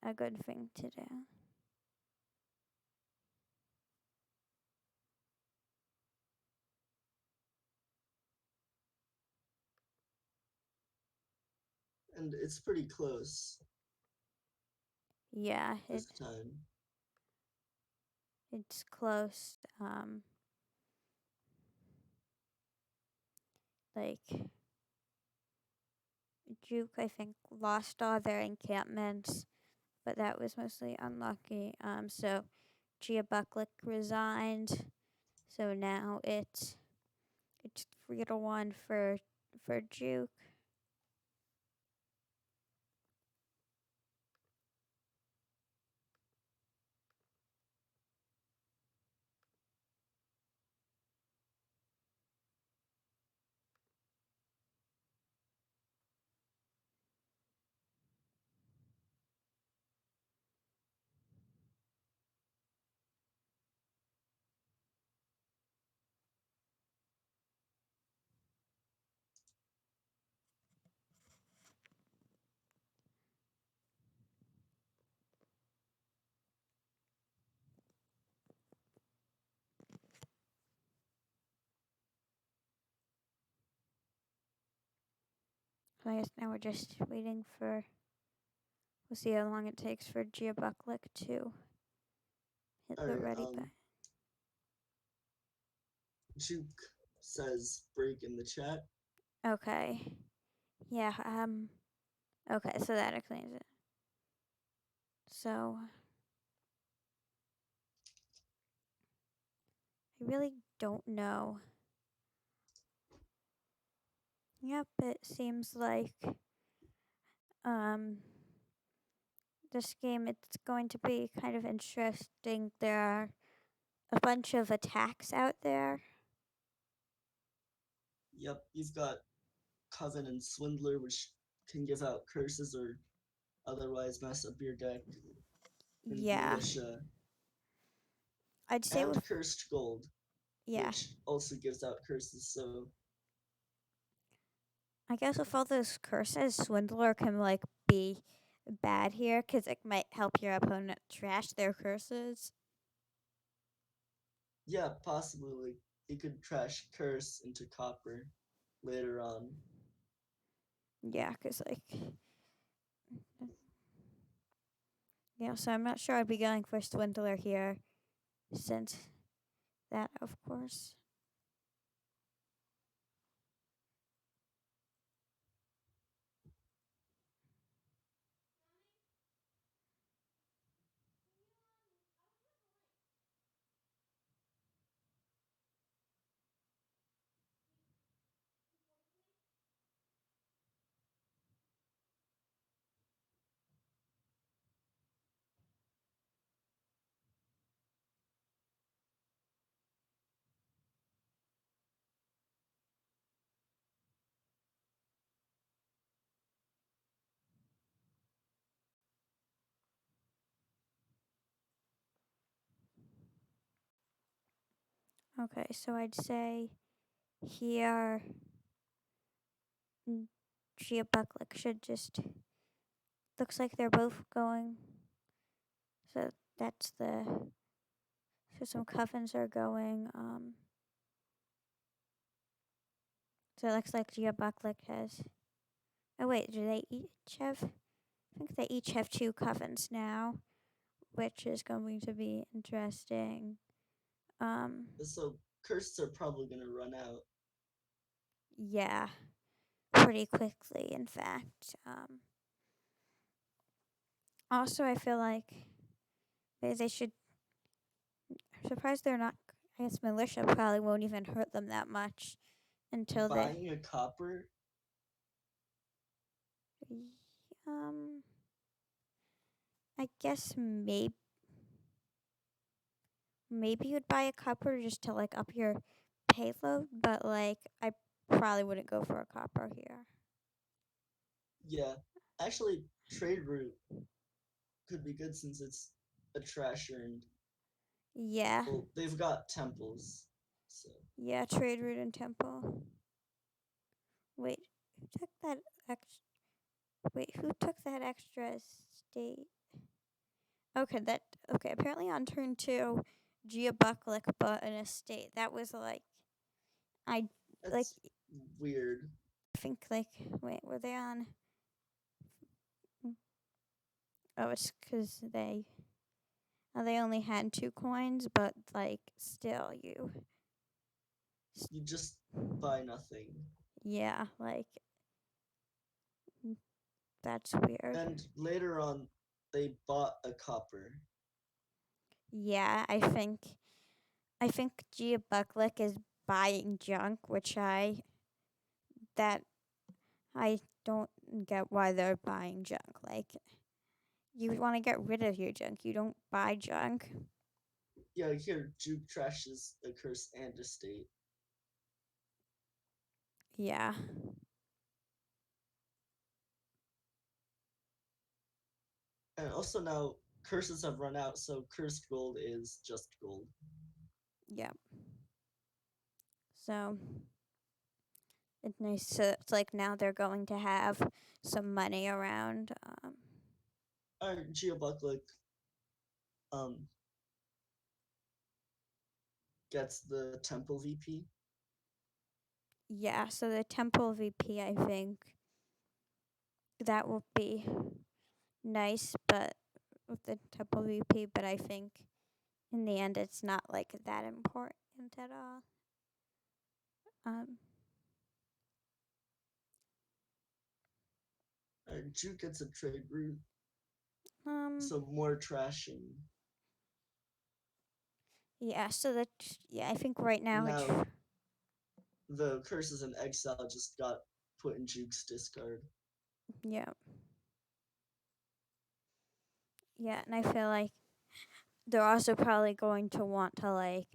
a good thing to do. And it's pretty close. Yeah, this time. it's close. Like Juke, I think, lost all their encampments, but that was mostly unlucky. So geobucluc resigned. So now it's 3-1 for Juke. So I guess now we're just waiting for. We'll see how long it takes for geobucluc to hit All the right. ready button. Juke says break in the chat. Okay. Yeah. Okay. So that explains it. So I really don't know. Yep. It seems like um this game it's going to be kind of interesting. There are a bunch of attacks out there. Yep, you've got Coven and Swindler, which can give out curses or otherwise mess up your deck, and Yeah. Militia, I'd say and with Cursed Gold, yeah. which also gives out curses. So I guess with all those curses, Swindler can like be bad here because it might help your opponent trash their curses. yeah, possibly he could trash Curse into Copper later on. Yeah, because like yeah. So I'm not sure I'd be going for Swindler here, since that of course. Okay, so I'd say here Geobucluc should just looks like they're both going. So that's the so some covens are going. So it looks like Geobucluc has. Oh wait, do they each have? I think they each have 2 covens now, which is going to be interesting. Um, So curses are probably gonna run out. yeah, pretty quickly, in fact. Also, I feel like they should. I'm surprised they're not. I guess militia probably won't even hurt them that much until they. Buying a copper, Um, I guess maybe you'd buy a copper just to like up your payload, but like I probably wouldn't go for a copper here. yeah. Actually, Trade Route could be good since it's a trasher, and Yeah, well, they've got temples, so yeah, trade route and temple. Wait, who took that ex? Wait, who took that extra state? Okay, that okay. Apparently on turn 2, Geobucluc bought an estate. That was like I like that's weird. think like wait, were they on? Oh, it's because they only had 2 coins, but like still You just buy nothing. yeah, like that's weird. And later on, they bought a copper. Yeah, I think geobucluc is buying junk, which that I don't get why they're buying junk. Like you want to get rid of your junk, you don't buy junk. Yeah, here, juke trashes a curse and a state. Yeah. And also now, curses have run out, so cursed gold is just gold. Yeah. So it's nice to, it's like now they're going to have some money around. Our geobucluc um, gets the temple VP. Yeah, so the temple VP, I think that will be nice, but with the temple VP, but I think in the end it's not like that important at all. Um, Our juke gets a trade route, um, so more trashing. yeah, so that, yeah, I think right now it's, Now, the curses in exile just got put in juke's discard. yeah, yeah, and I feel like they're also probably going to want to like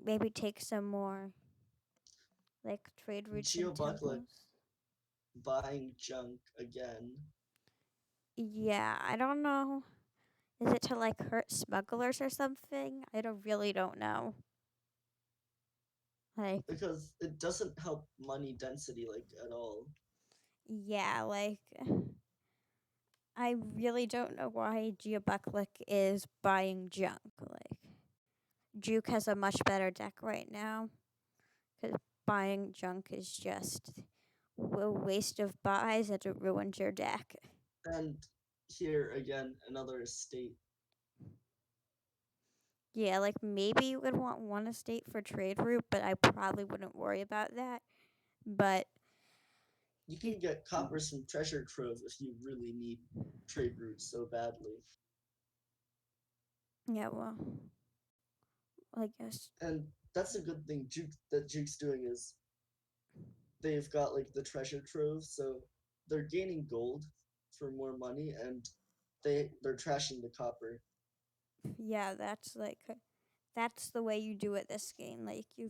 maybe take some more like trade routes and Geobucluc temples. buying junk again. Yeah, I don't know. Is it to like hurt smugglers or something? I really don't know. Like, Because it doesn't help money density like at all. yeah, like I really don't know why geobucluc is buying junk. Like, Juke has a much better deck right now because buying junk is just a waste of buys and it ruins your deck. And here again, another estate. Yeah, like maybe you would want one estate for trade route, but I probably wouldn't worry about that. But You you, can get coppers from treasure trove if you really need trade routes so badly. yeah, well, I guess, And that's a good thing that Juke's doing is they've got like the treasure trove, so they're gaining gold for more money and they're trashing the copper. yeah, that's the way you do it this game. Like you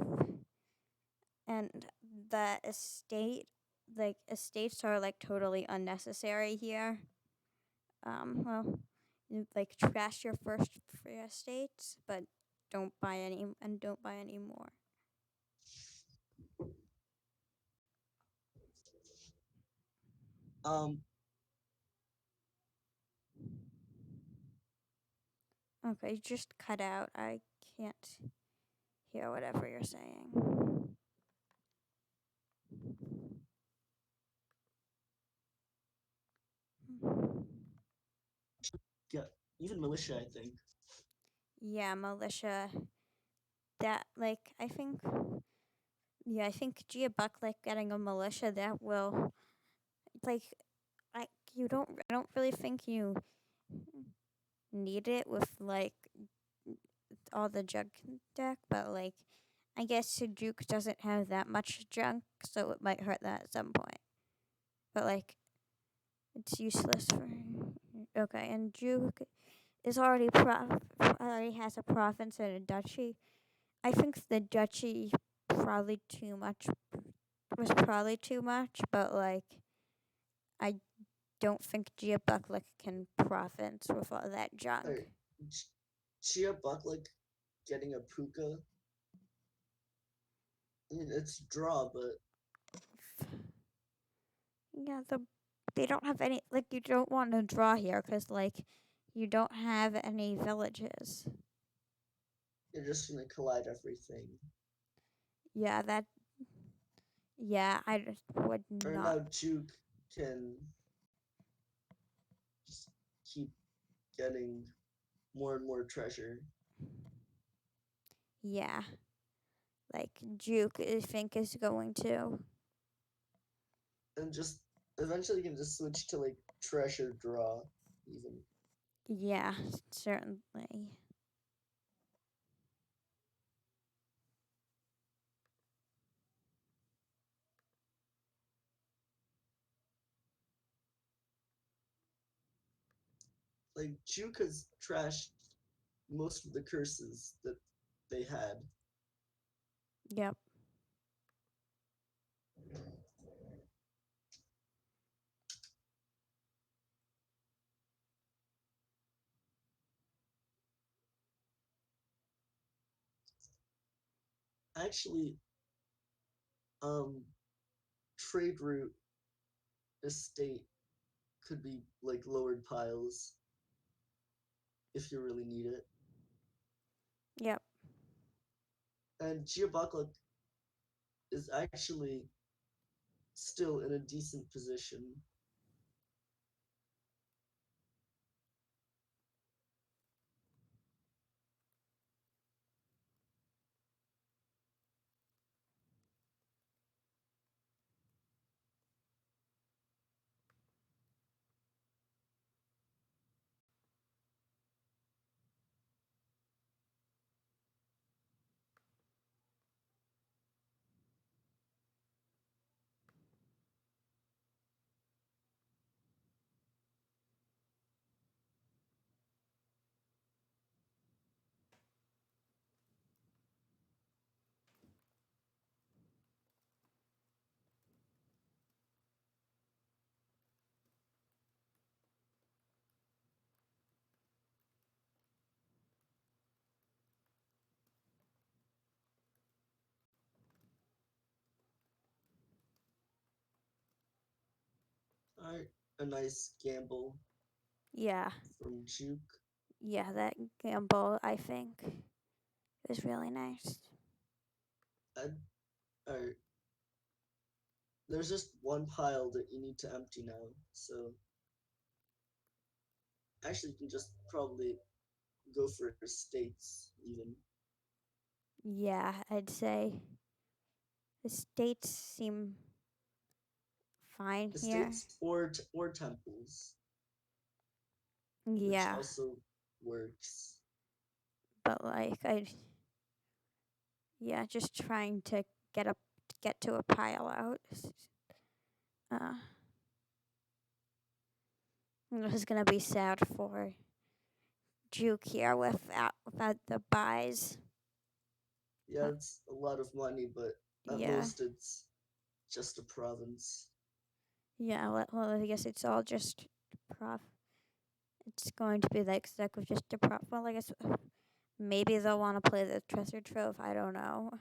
and the estate, like estates are like totally unnecessary here. Well, you like trash your first three estates, but don't buy any more. Um Okay, just cut out. I can't hear whatever you're saying. yeah, even militia I think. Yeah, militia. That like I think yeah, I think geobucluc getting a militia that will like I you don't I don't really think you need it with like all the junk deck, but like I guess Juke doesn't have that much junk, so it might hurt that at some point. But like it's useless for okay, and Juke is already has a province and a duchy. I think the duchy probably too much was probably too much, but like I don't think geobucluc can province with all that junk. Or Chia Bucklick getting a puka. I mean, it's draw, but Yeah, they don't have any like you don't want to draw here because like you don't have any villages. you're just gonna collide everything. Yeah, I just would Or not. now Juke can getting more and more treasure. Yeah, like juke, I think, is going to. And just eventually you can just switch to like treasure draw even. Yeah, certainly. Like Juke has trashed most of the curses that they had. Yep. Actually, um, trade route estate could be like lowered piles if you really need it. Yep. And geobucluc is actually still in a decent position. Alright, a nice gamble Yeah. from Juke. Yeah, that gamble, I think, is really nice. Alright, there's just one pile that you need to empty now, so actually you can just probably go for estates even. Yeah, I'd say the states seem fine here. Estates or temples, which Yeah, also works. but like yeah, just trying to get up, get to a pile out. Uh, this is gonna be sad for Juke here without the buys. Yeah, it's a lot of money, but at Yeah, most it's just a province. yeah. Well, I guess it's all just prof. It's going to be like stuck with just a prof. Well, I guess maybe they'll want to play the treasure trove. I don't know,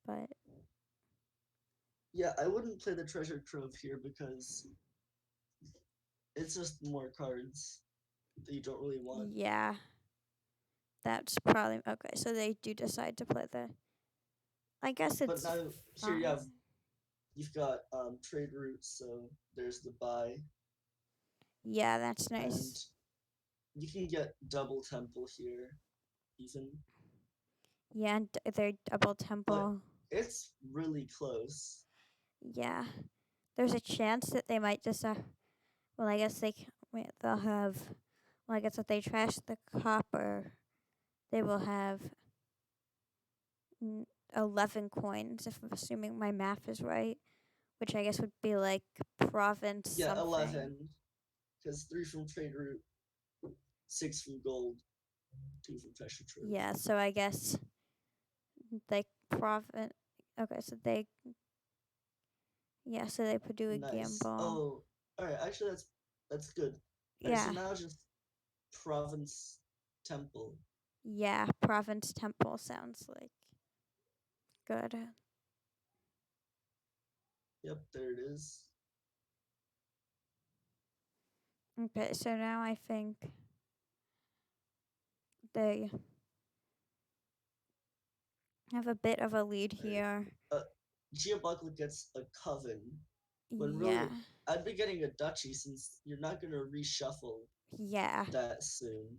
but Yeah, I wouldn't play the treasure trove here because it's just more cards that you don't really want. yeah, that's probably okay. So they do decide to play the. I guess But it's now here fine. you've got trade routes, so there's the buy, Yeah, that's and nice. you can get double temple here even, Yeah, their double but temple. it's really close. Yeah, there's a chance that they might just. Well, I guess wait, they'll have. Well, I guess if they trash the copper, they will have 11 coins. If I'm assuming my math is right, which I guess would be like province Yeah, something. 11, because 3 from trade route, 6 from gold, 2 from treasure trove. Yeah, so I guess like province. Okay, so they. Yeah, so they could do a Nice. gamble. Oh, alright, actually that's good. Alright, so Yeah, now just province temple. yeah, province temple sounds like good. Yep, there it is. Okay, so now I think they have a bit of a lead Alright. here. Uh, Geobucluc gets a coven, when Yeah, really I'd be getting a duchy since you're not gonna reshuffle Yeah. that soon.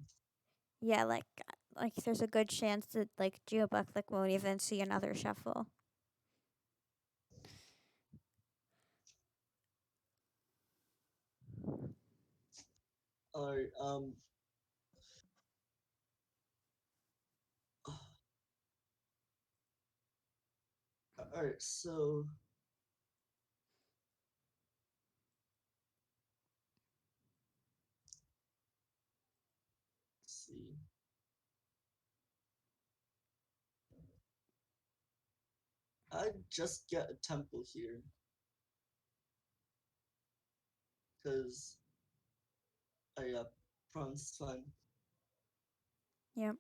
Yeah, like there's a good chance that like geobucluc won't even see another shuffle. All right. All right. So let's see. I just get a temple here because yeah, promise fine. Yep.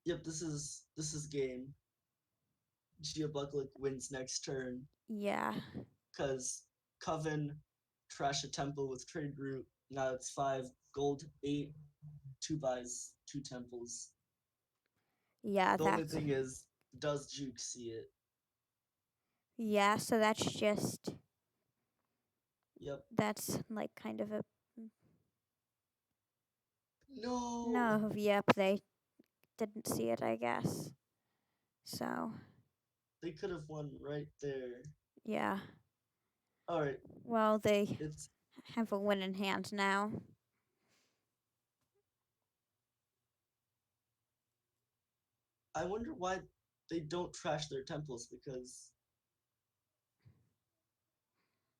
Yep, this is game. Geobucluc wins next turn Yeah. because Coven trash a temple with trade route. Now it's 5 gold, 8, 2 buys, 2 temples. Yeah, The only that's thing is, does Juke see it? yeah, so Yep. that's like kind of a No, no, yep, they didn't see it, I guess. So, they could have won right there. yeah. All right, Well, they it's. have a win in hand now. I wonder why they don't trash their temples because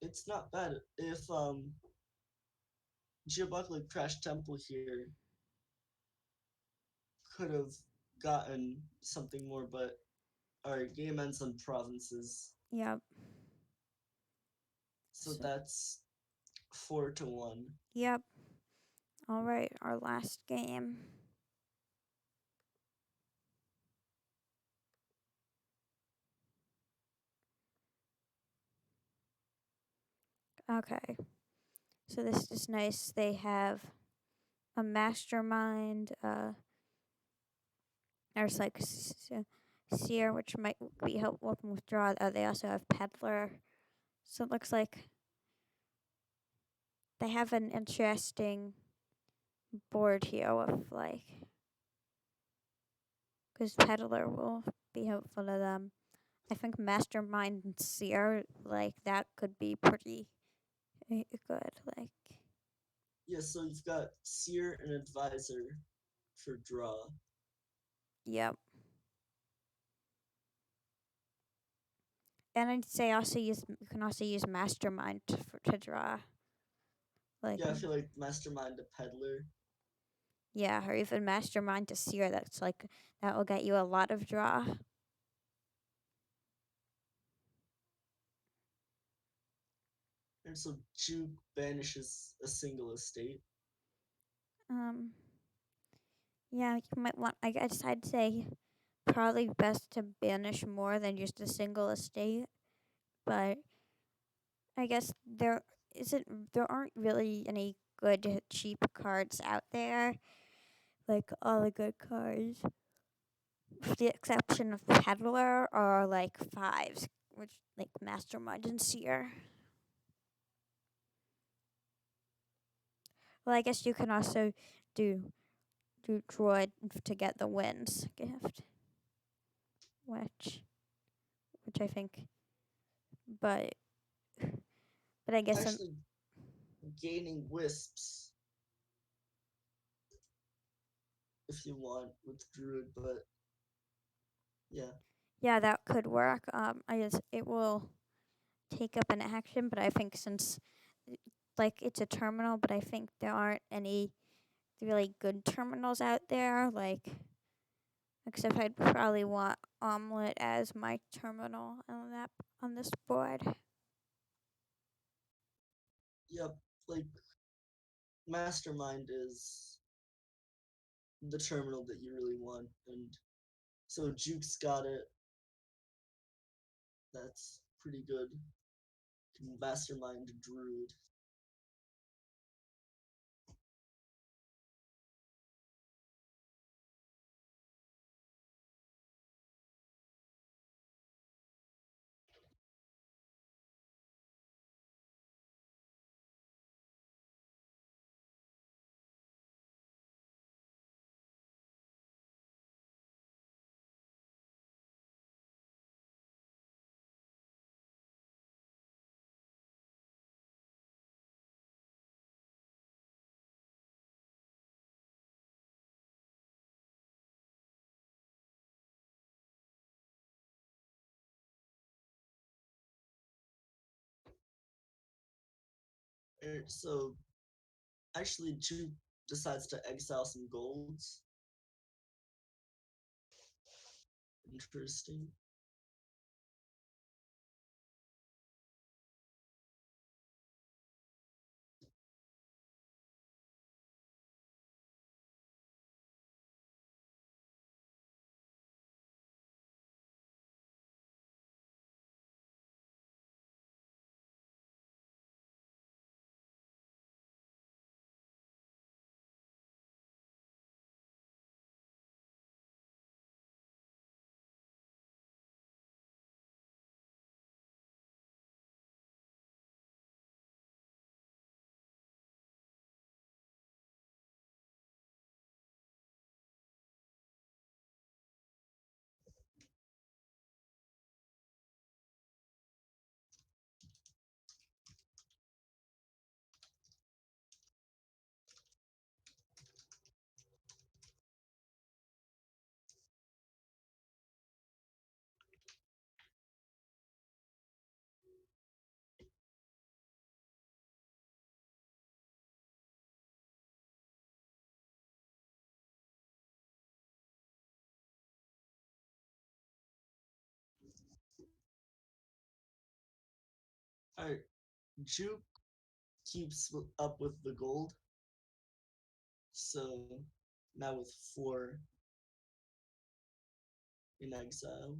it's not bad if Geobucluc trash temple here could have gotten something more, but our game ends on provinces, Yep. so So, that's 4-1. yep. All right, our last game. Okay. So this is nice. They have a mastermind. There's like seer, which might be helpful with withdraw. They also have peddler. So it looks like they have an interesting board here with like, because peddler will be helpful to them. I think mastermind and seer like that could be pretty good. Like, Yeah, so you've got seer and advisor for draw. yep. And I'd say also you can also use mastermind to draw. Like, Yeah, I feel like mastermind a peddler. yeah, or even mastermind to seer. That's like that will get you a lot of draw. And so Juke banishes a single estate. Um, yeah, you might want. I guess I'd say probably best to banish more than just a single estate. But I guess there aren't really any good cheap cards out there. Like all the good cards, with the exception of peddler, are like fives, which like mastermind and seer. Well, I guess you can also do droid to get the wins gift, which I think, but I guess Actually, gaining wisps if you want with Druid, but yeah. yeah, that could work. I guess it will take up an action, but I think since like it's a terminal, but I think there aren't any really good terminals out there. Like, except I'd probably want omelet as my terminal on this board. Yep, like mastermind is the terminal that you really want, and so Juke's got it. That's pretty good. Can mastermind Druid. So actually, juke decides to exile some golds. Interesting. Alright, juke keeps up with the gold. So now with 4 in exile.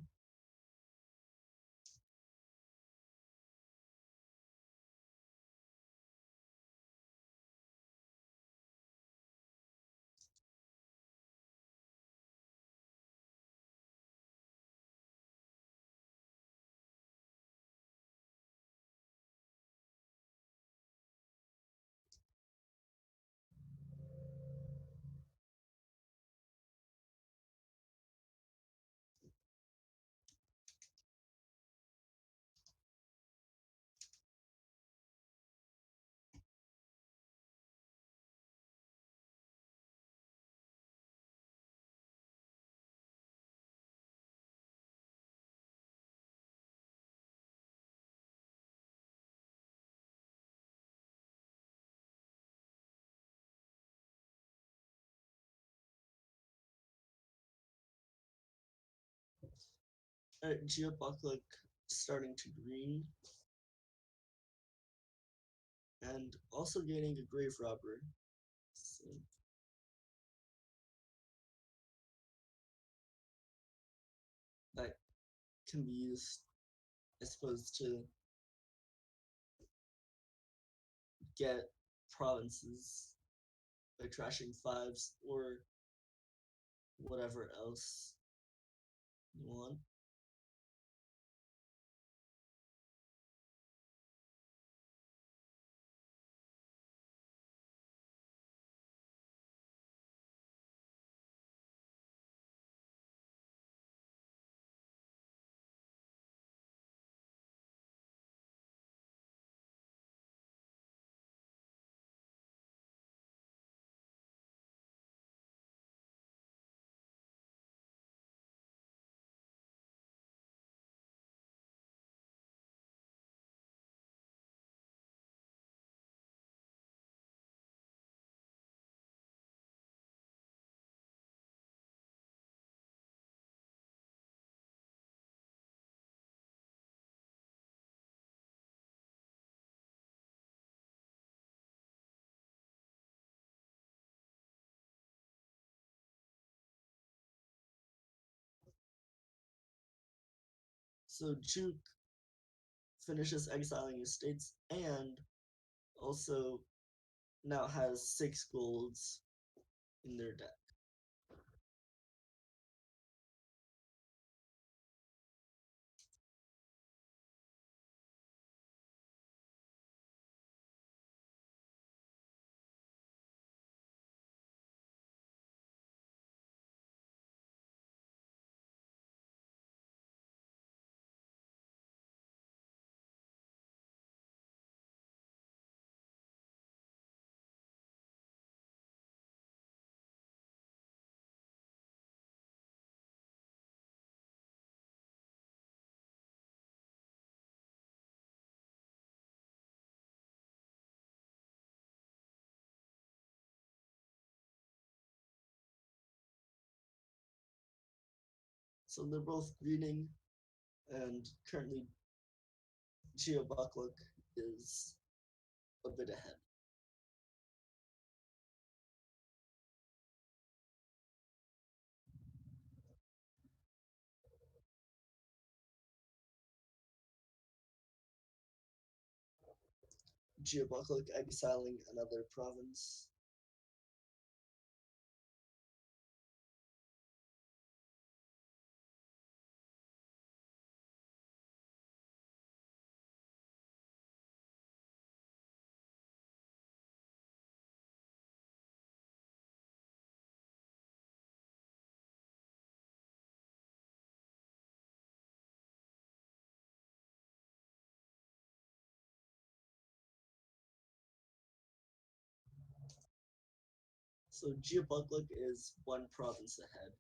Alright, geobucluc starting to green. And also gaining a grave robber. So that can be used, I suppose, to get provinces by trashing 5s or whatever else you want. So juke finishes exiling his states and also now has 6 golds in their deck. So they're both greening, and currently geobucluc is a bit ahead. Geobucluc exiling another province. So geobucluc is one province ahead.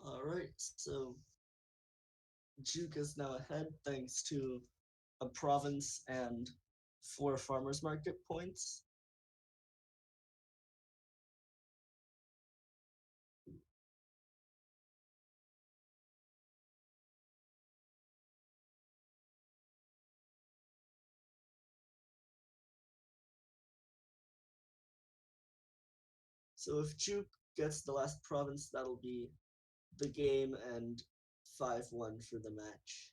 Alright, so Juke is now ahead thanks to a province and 4 farmers market points. So if Juke gets the last province, that'll be the game and 5-1 for the match.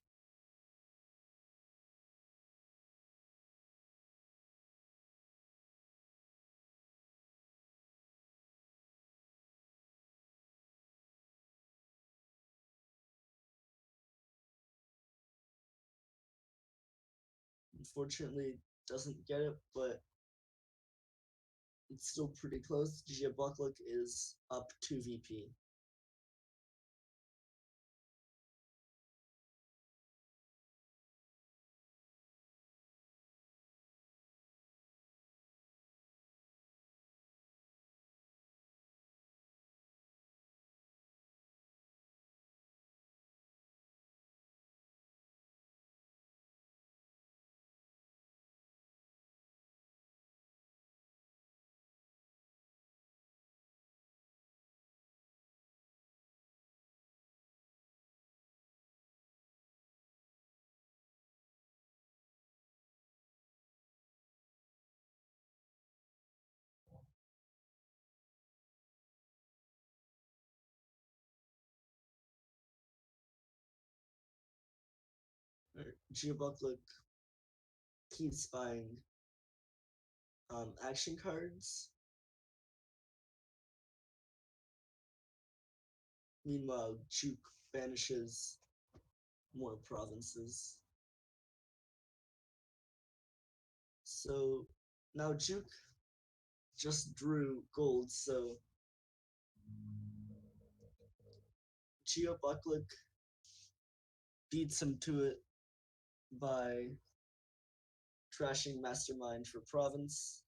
Unfortunately, doesn't get it, but it's still pretty close. geobucluc is up 2 VP. geobucluc keeps buying action cards. Meanwhile, Juke banishes more provinces. So now Juke just drew gold, so geobucluc beats him to it by trashing Mastermind for province,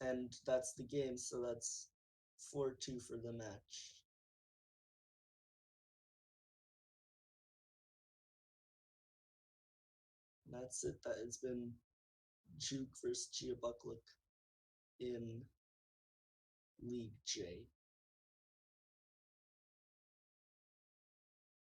and that's the game, so that's 4-2 for the match. And that's it. That has been Juke versus geobucluc in League J.